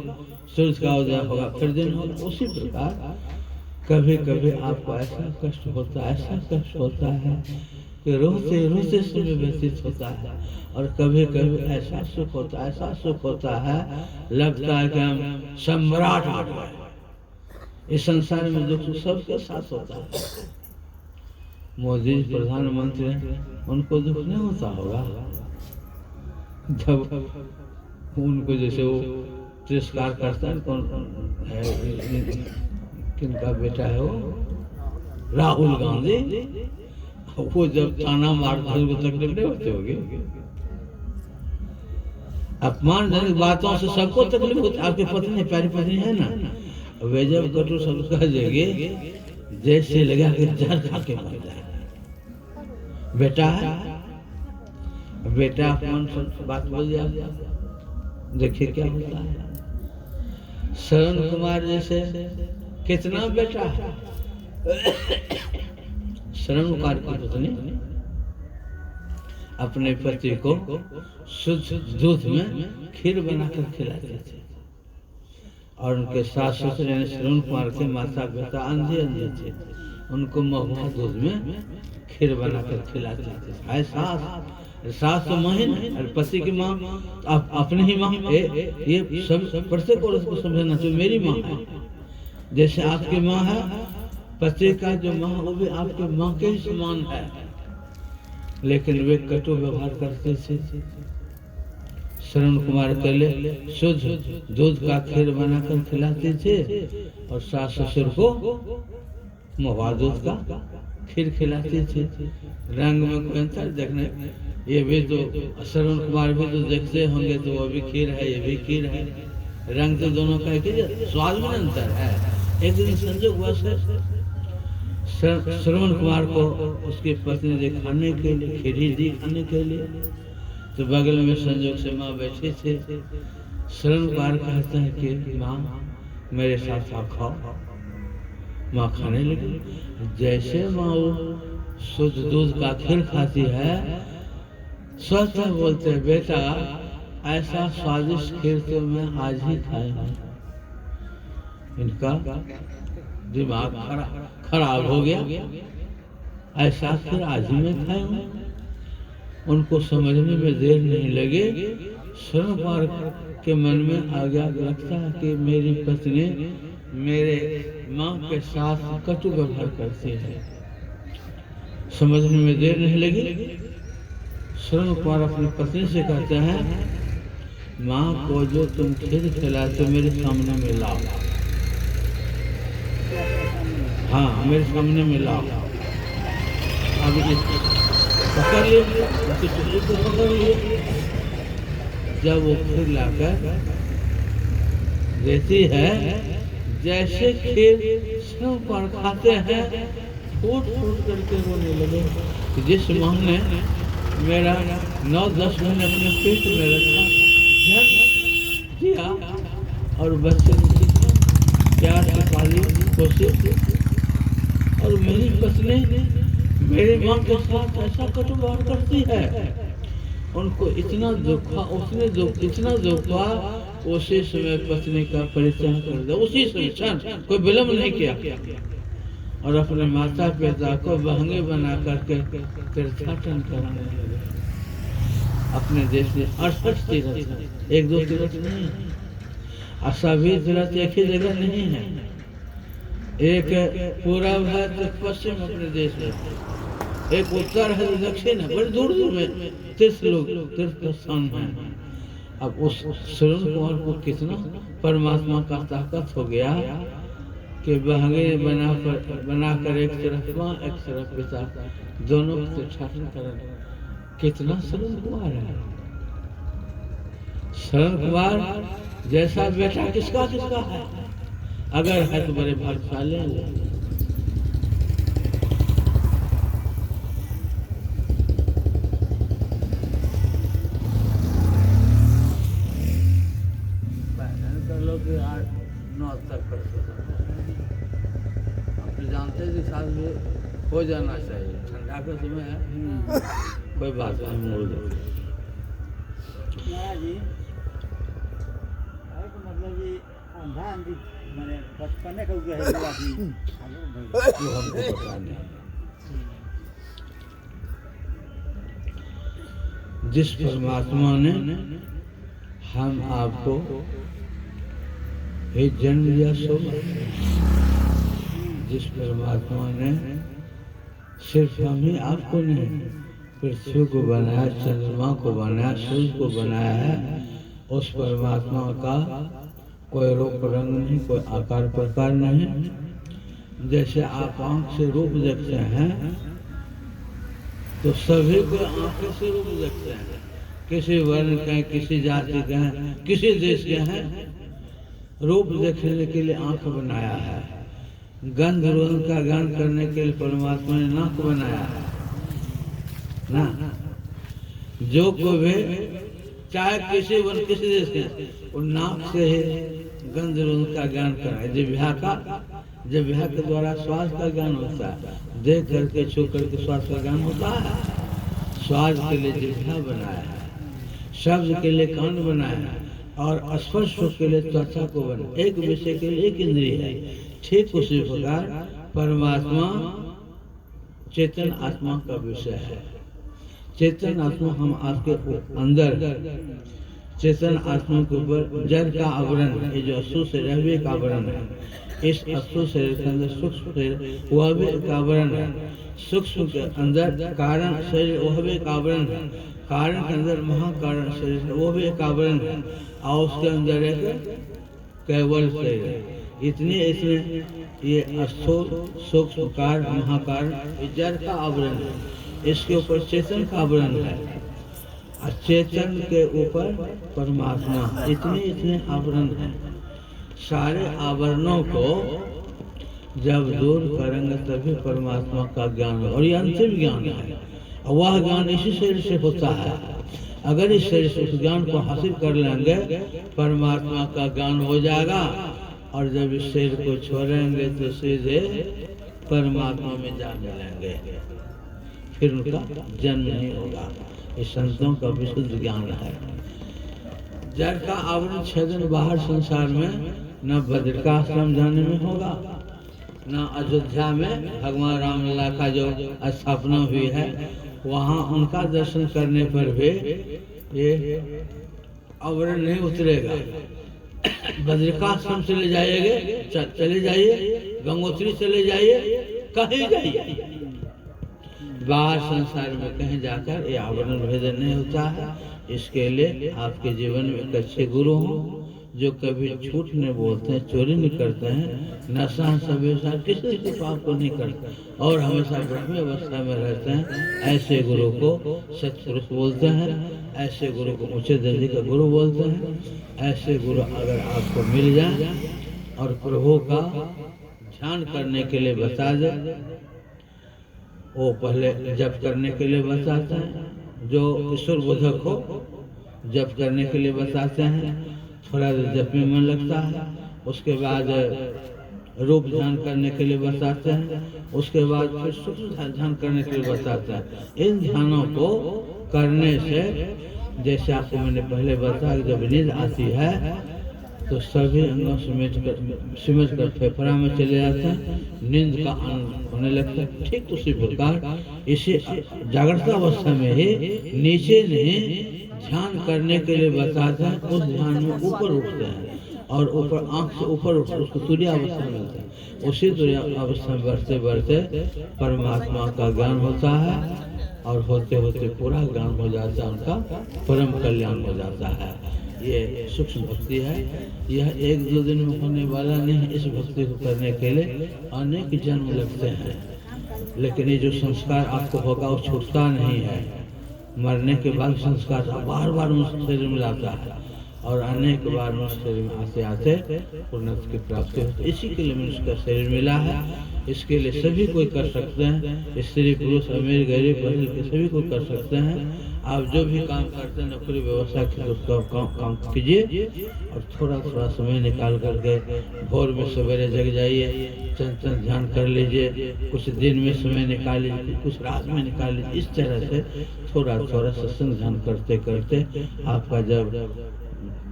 सूरज का उदय होगा फिर दिन होगा। उसी प्रकार कभी कभी आपको ऐसा कष्ट होता है, ऐसा कष्ट होता है कि रोते रोते समय व्यतीत होता है। और कभी कभी ऐसा सुख होता है, ऐसा सुख होता है लगता है कि हम सम्राट हो गए। इस संसार में दुख सबके साथ होता है। मोदी प्रधानमंत्री उनको दुख नहीं होता होगा जब उनको जैसे वो तिरस्कार करता है। कौन है, किनका बेटा है वो, राहुल गांधी, वो जब ताना मारता है उसको तकलीफ नहीं होती होगी? अपमानजनक बातों से सबको तकलीफ होती। आपकी पत्नी प्यारी पत्नी है ना, वे जब कटु शब्द कह देगी जैसे लगा कि जहर खा के मर जाए। बेटा है, बेटा अपमान बात बोल दिया, देखिए क्या होता है। शरण कुमार जैसे कितना बेटा है। शरण कुमार की पत्नी अपने पति को शुद्ध दूध में खीर बनाकर खिलाते थे, और उनके सास ससुर यानी शरण कुमार के माता पिता अंधे थे, उनको महुआ दूध में खीर बनाकर खिलाते थे। सास तो माँ ही नहीं, और पति की माँ अपनी ही माँ। ये सब प्रत्येक औरत को समझना चाहिए, मेरी माँ है। जैसे आपकी माँ है, पति का जो माँ वो भी आपके माँ के ही समान है। लेकिन वे कटु व्यवहार करते थे। शरण कुमार के लिए शुद्ध दूध का खीर बनाकर खिलाते थे, और सास ससुर को महुआ दूध का खीर खिलाते थे। रंग में कोई अंतर देखने, ये भी तो शरण कुमार भी तो देखते होंगे, तो वो भी खीर है ये भी खीर है। रंग तो दोनों का एक ही, स्वाद में अंतर है। एक दिन संजोग वश श्रवण कुमार को उसकी पत्नी ने खाने के लिए खीरी दी खाने के लिए, तो बगल में संजोग से माँ बैठे थे। श्रवण कुमार कहते हैं कि माँ मेरे साथ आप खाओ। माँ खाने लगी। जैसे माँ वो शुद्ध दूध का खीर खाती है, स्वतः बोलते हैं बेटा ऐसा स्वादिष्ट खीर तो मैं आज ही खाया हूँ। इनका दिमाग खराब हो गया, ऐसा खीर आज ही मैं खाया हूँ। उनको समझने में देर नहीं लगे। श्रवण कुमार के मन में आ गया, लगता है कि मेरी पत्नी मेरे माँ के साथ कटु व्यवहार करती है। समझने में देर नहीं लगी। श्रवण कुमार अपनी पत्नी से कहते हैं माँ को जो तुम खीर खिलाते मेरे सामने में लाओ। हाँ मेरे सामने में लाओ। अब पकड़ लिए, पकड़ लिए। जब वो खीर लाकर देती है, जैसे खीर श्रवण कुमार खाते हैं फूट फूट करके रोने लगे। जिस माँ ने मेरा 9-10 महीने अपने पेट में रखा, जन्म दिया और बच्चे प्यार से पाली पोसी, और मेरी पत्नी मेरी माँ के साथ ऐसा कटु व्यवहार करती है। उनको इतना दुख हुआ, उसने इतना दुख हुआ, उसी समय पत्नी का परिचय कर दिया। उसी समय कोई विलम्ब नहीं किया और अपने माता पिता को बहंगे बना करके तीर्थाटन कराने लगे। अपने देश में 68 तीर्थ है, 1-2 तीर्थ नहीं है। सभी तीर्थ एक ही जगह नहीं है। एक पूरब है तो पश्चिम अपने देश में, एक उत्तर है तो दक्षिण है, बड़ी दूर दूर में तीर्थ स्थान है। अब उस श्रवण कुमार को कितना परमात्मा का ताकत हो गया कि बहंगे बनाकर एक तरफ माँ एक तरफ पिता दोनों को तीर्थाटन करें। कितना श्रवण कुमार है। श्रवण कुमार जैसा बेटा किसका किसका है, अगर है तो बड़े भाग्यशाली हैं। जानते हैं साल में हो जाना चाहिए, ठंडा का समय है, कोई बात नहीं मोड़ दो। मतलब ये अंधा अंधी मैंने बचपने का जो हमको पता नहीं। जिस परमात्मा ने हम आपको एक जन्म दिया, सो जिस परमात्मा ने सिर्फ हम ही आपको नहीं, पृथ्वी को बनाया, चंद्रमा को बनाया, सूर्य को बनाया है, उस परमात्मा का कोई रूप रंग नहीं, कोई आकार प्रकार नहीं। जैसे आप आंख से रूप देखते हैं तो सभी को आंखें से रूप देखते हैं। किसी वर्ण के, किसी जाति के हैं, किसी देश के हैं, रूप देखने के लिए आंख बनाया है। गंध रोधन का गान करने के लिए परमात्मा ने नाक बनाया है ना। जो को भी चाहे किसी वर्ण किसी देश के, वो नाक से ही गंध रोधन का ज्ञान कराए। जिह्वा के द्वारा स्वाद का ज्ञान होता है, देख करके छू करके स्वाद का ज्ञान होता है। स्वाद के लिए जिह्वा बनाया है, शब्द के लिए कान बनाया है, और स्पर्श के लिए त्वचा को बनाया। एक विषय के लिए एक इंद्रिय है। ठीक उसी प्रकार परमात्मा चेतन आत्मा का विषय है। चेतन आत्मा हम आपके अंदर, चेतन आत्मा के ऊपर जड़ का आवरण है, जो अस्तु शरीर भी एक आवरण है। इस अस्तु शरीर के अंदर सूक्ष्म शरीर वह भी एक आवरण है। सूक्ष्म के अंदर कारण शरीर वह भी एक आवरण है। कारण के अंदर महाकारण शरीर वो भी एक आवरण है, और उसके अंदर एक केवल शरीर है। इतने ये स्थूल सूक्ष्म कारण महाकारण जड़ का आवरण है। इसके ऊपर चेतन का आवरण है, और चेतन के ऊपर परमात्मा। इतने आवरण हैं। सारे आवरणों को जब दूर करेंगे तभी परमात्मा का ज्ञान हो। और ये अंतिम ज्ञान है, और वह ज्ञान इसी शरीर से होता है। अगर इस शरीर से उस ज्ञान को हासिल कर लेंगे, परमात्मा का ज्ञान हो जाएगा। और जब इस शरीर को छोड़ेंगे तो सीधे परमात्मा में जा मिलेंगे, फिर उनका जन्म नहीं होगा। इस संतों का विशुद्ध ज्ञान है। जड़ का आवरण छेदन बाहर संसार में न बद्रिकाश्रम जाने में होगा, न अयोध्या में भगवान रामलला का जो स्थापना हुई है वहाँ उनका दर्शन करने पर भी ये आवरण नहीं उतरेगा। बद्रिकाश्रम चले जाइए, चले जाइए, गंगोत्री चले जाइए, कहीं जाइए, बाहर संसार में कहीं जाकर ये आवरण भेदन नहीं होता है। इसके लिए आपके जीवन में एक अच्छे गुरु हों जो कभी झूठ नहीं बोलते हैं, चोरी नहीं करते हैं, नशा सवेशा किसी के पाप को नहीं करते और हमेशा ब्रह्म अवस्था में रहते हैं। ऐसे गुरु को सत्पुरुष बोलते हैं, ऐसे गुरु को ऊंचे दर्जे का गुरु बोलते हैं। ऐसे गुरु अगर आपको मिल जाए और प्रभु का ध्यान करने के लिए बता दे, वो पहले जप करने के लिए बताते हैं, जो ईश्वर बोधक हो जप करने के लिए बताते हैं, थोड़ा देर जप में मन लगता है, उसके बाद रूप ध्यान करने के लिए बताते हैं, उसके बाद फिर सूक्ष्म ध्यान करने के लिए बताते हैं। इन ध्यानों को करने से जैसे आपको मैंने पहले बताया, जब नींद आती है तो सभी अंगों सिमट कर फेफड़ा में चले जाते हैं, नींद का आनंद होने लगता है। ठीक उसी प्रकार इसे जागृत अवस्था में ही नीचे नहीं ध्यान करने के लिए बताते हैं। उस ध्यान में ऊपर उठते हैं और ऊपर आंख से ऊपर उठते, उसको तुरीय अवस्था मिलता है। उसी तुरीय अवस्था में बढ़ते बढ़ते परमात्मा का ज्ञान होता है और होते होते पूरा ज्ञान हो जाता है, उनका परम कल्याण हो जाता है। ये सूक्ष्म भक्ति है, यह एक दो दिन में होने वाला नहीं। इस भक्ति को करने के लिए अनेक जन्म लगते हैं, लेकिन ये जो संस्कार आपको होगा वो छूटता नहीं है। मरने के बाद संस्कार बार बार मनुष्य शरीर में लाता है और अनेक बार मनुष्य शरीर में आते आते पूर्णत्व की प्राप्ति होती है। इसी के लिए मनुष्य का शरीर मिला है, इसके लिए सभी कोई कर सकते हैं। स्त्री पुरुष अमीर गरीब बदल के सभी कोई कर सकते हैं। आप जो भी काम करते हैं नौकरी व्यवस्था की उसका काम कीजिए और थोड़ा थोड़ा समय निकाल करके भोर में सवेरे जग जाइए, चंचल ध्यान कर लीजिए, कुछ दिन में समय निकाल लीजिए, कुछ रात में निकाल लीजिए। इस तरह से थोड़ा थोड़ा सत्संग ध्यान करते करते आपका जब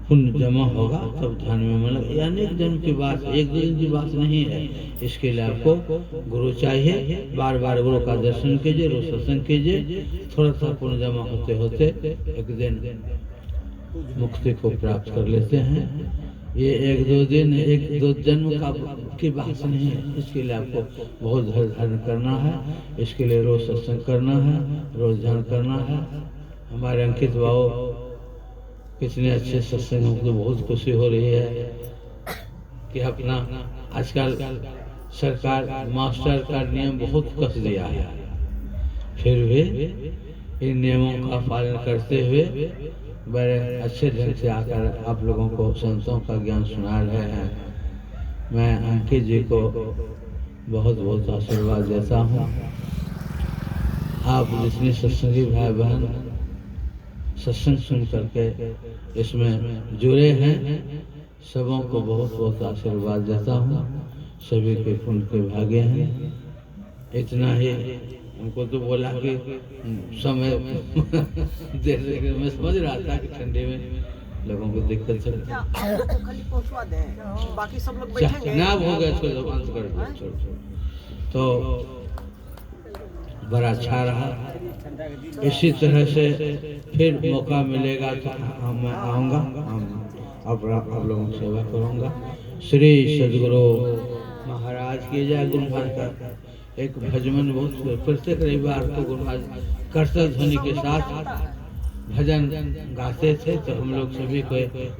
पुण्य जमा होगा तब ध्यान में मन लगे। अनेक जन्म की बात, एक दिन की बात नहीं है। इसके लिए आपको गुरु चाहिए, बार बार गुरु का दर्शन कीजिए, रोज सत्संग कीजिए, थोड़ा सा पुण्य जमा होते होते एक दिन मुक्ति को प्राप्त कर लेते हैं। ये एक दो दिन एक दो जन्म की बात नहीं है। इसके लिए आपको बहुत धैर्य करना है, इसके लिए रोज सत्संग करना है, रोज ध्यान करना है। हमारे अंकित बाबू कितने अच्छे सत्संग, हमको बहुत खुशी हो रही है कि अपना आजकल सरकार मास्टर का नियम बहुत कस दिया है, फिर भी इन नियमों का पालन करते हुए बड़े अच्छे ढंग से आकर आप लोगों को संतों का ज्ञान सुना रहे हैं। मैं अंकित जी को बहुत बहुत आशीर्वाद देता हूँ। आप जितने सत्संगी भाई बहन सत्संग सुन करके इसमें जुड़े हैं, सबों को बहुत बहुत आशीर्वाद देता हूँ। सभी के पुण्य के भागे हैं। इतना ही उनको तो बोला कि समय देर से मैं समझ रहा था कि ठंडे में लोगों को दिक्कत है, बाकी सब लोग बैठेंगे ना हो गया तो अंत कर दो। तो बड़ा अच्छा रहा। इसी तरह से फिर मौका मिलेगा तो मैं आऊँगा, आप लोगों की सेवा करूँगा। श्री सदगुरु महाराज की जय। गुरु महाराज का एक भजन बहुत प्रत्येक रविवार को गुरु महाराज कर्तव्य ध्वनि के साथ भजन गाते थे, तो हम लोग सभी को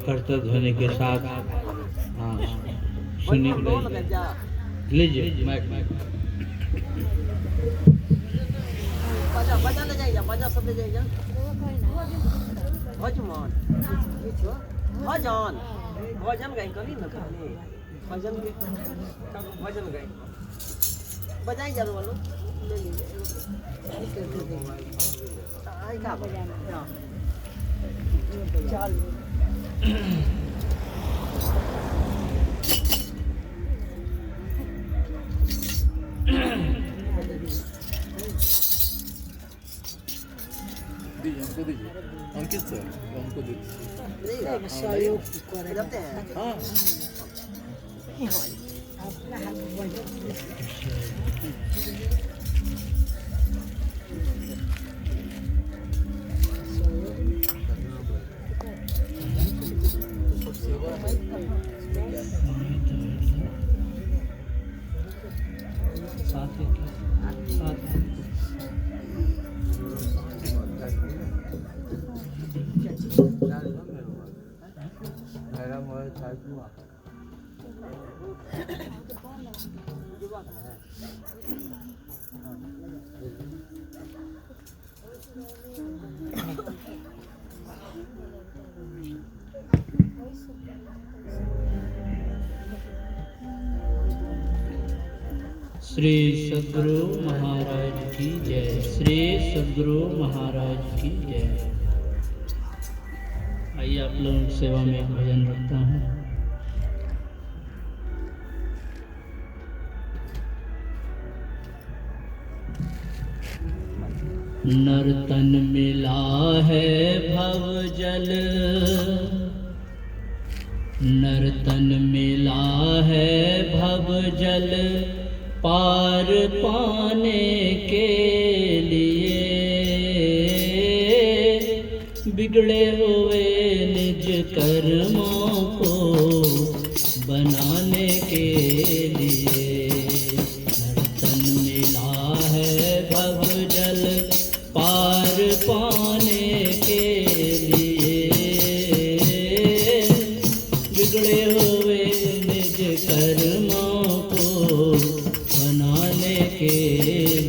कर्तव्य ध्वनि के साथ सुनी लीजिए। माइक बजा ले जाइए, बजा सब ले जाइए। भजन भजन भजन गई करी न कहानी भजन गाए बजाई जा वालों ले लीजिए आई का बजाना चल हमको दीजिए अंकित सर हमको दीजिए सहयोग करते हैं हाँ अपना हाथ बजाओ श्री सद्गुरु महाराज की जय। श्री सद्गुरु महाराज की जय। आइए आप लोगों की सेवा में एक भजन रखता हूँ। नर्तन मिला है भव जल, नर्तन मिला है भव जल, पार पाने के लिए बिगड़े हुए निज कर्मों को बनाने के लिए। नर्तन मिला है भव जल, पार पाने के लिए बिगड़े हुए निज कर्मों को बनाने के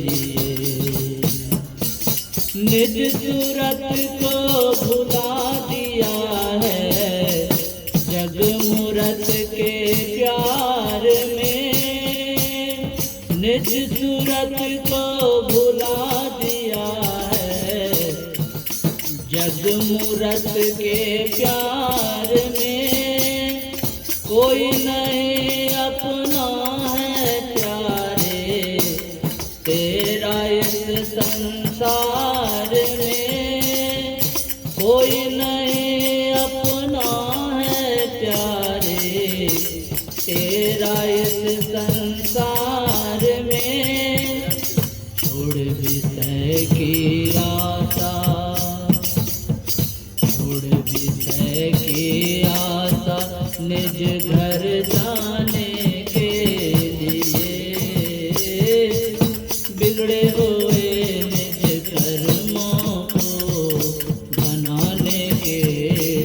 लिए। निज सूरत को भुला दिया है जग मूरत के प्यार में। निज सूरत को भुला दिया है जग मूरत के प्यार में। कोई नहीं अपना है प्यारे तेरा इस संसार में। कोई नहीं अपना है प्यारे तेरा इस संसार में। छोड़ विषय की आशा, छोड़ विषय की आशा, निज घर जाने के लिए बिगड़े हुए निज कर्मों को बनाने के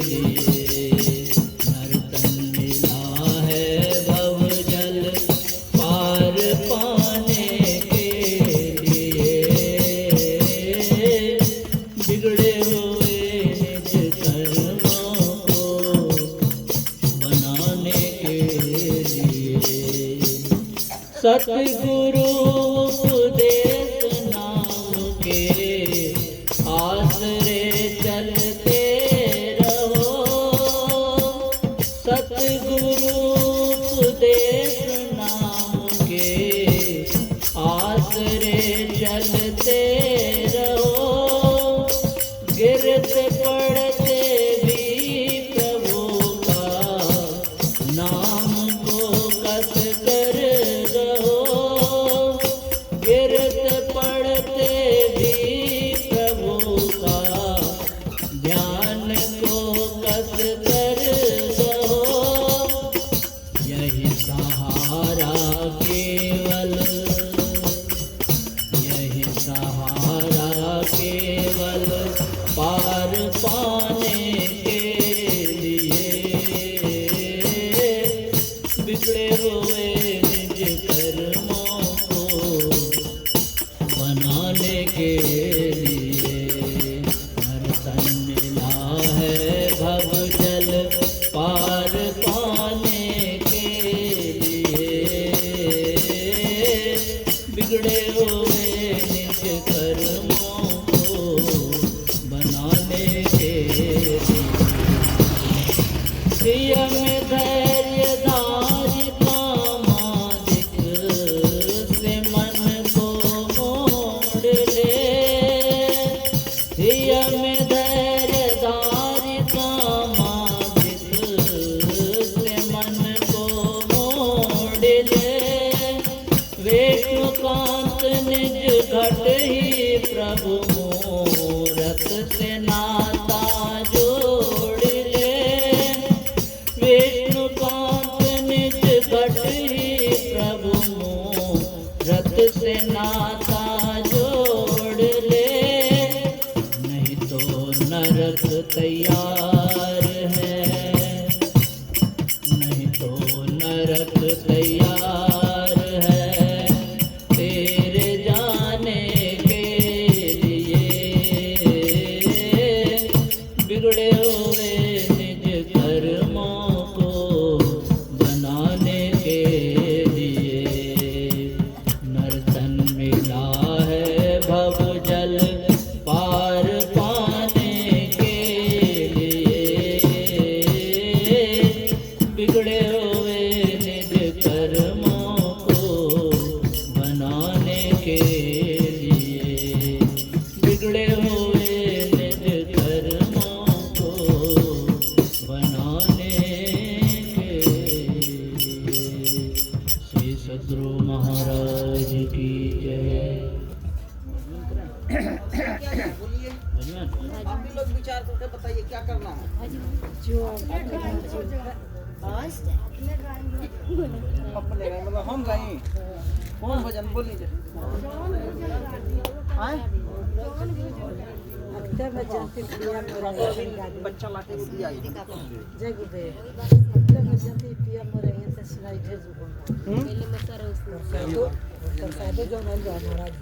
लिए। नर्तन मिला है भव जल, पार पाने के लिए बिगड़े हुए निज कर्मों को बनाने के लिए। सतगुरु उपदेश नाम के आसरे चलते रहो। सतगुरु उपदेश नाम के आसरे चलते रहो। गिरते पड़ते भी प्रभु का नाम को कस कर रहो। गिरते पड़ते भी प्रभु का ध्यान को कस कर रहो। यही सहारा केवल, यही सहारा केवल पार पाने के लिए बिगड़े हुए निज कर्मों को बनाने के लिए। नर्तन मिला है भव जल, पार पाने के के सियम धैर्य धारी कामादिक से मन को मोड़ ले सियम धैर्य धारी कामादिक से मन को मोड़ ले विष्णुकांत निज घट ही प्रभु मूरत से नाता जोड़ ले विष्णुकांत निज घट ही प्रभु मूरत से नाता जोड़ ले नहीं तो नरक तैयार है नहीं तो नरक तैयार है तेरे जाने के लिए बिगड़े हुए निज कर्मों को बनाने के लिए नर्तन मिला है भव जल पार पाने के लिए बिगड़े हुए निज कर्मों को बनाने के लिए बिगड़े हुए निज कर्मों को बनाने के लिए श्री सद्गुरु महाराज की जय। बोलिए आप भी लोग विचार करके बताइए क्या करना है। जो अपने गाएं मतलब हम गाएं कौन भजन बोलिए बच्चा लाके दिया जय गुरुदेव अब मैं जनती पिया मरे हैं तो सुनाई भेजू पहले मत करो उसको जो नंद महाराज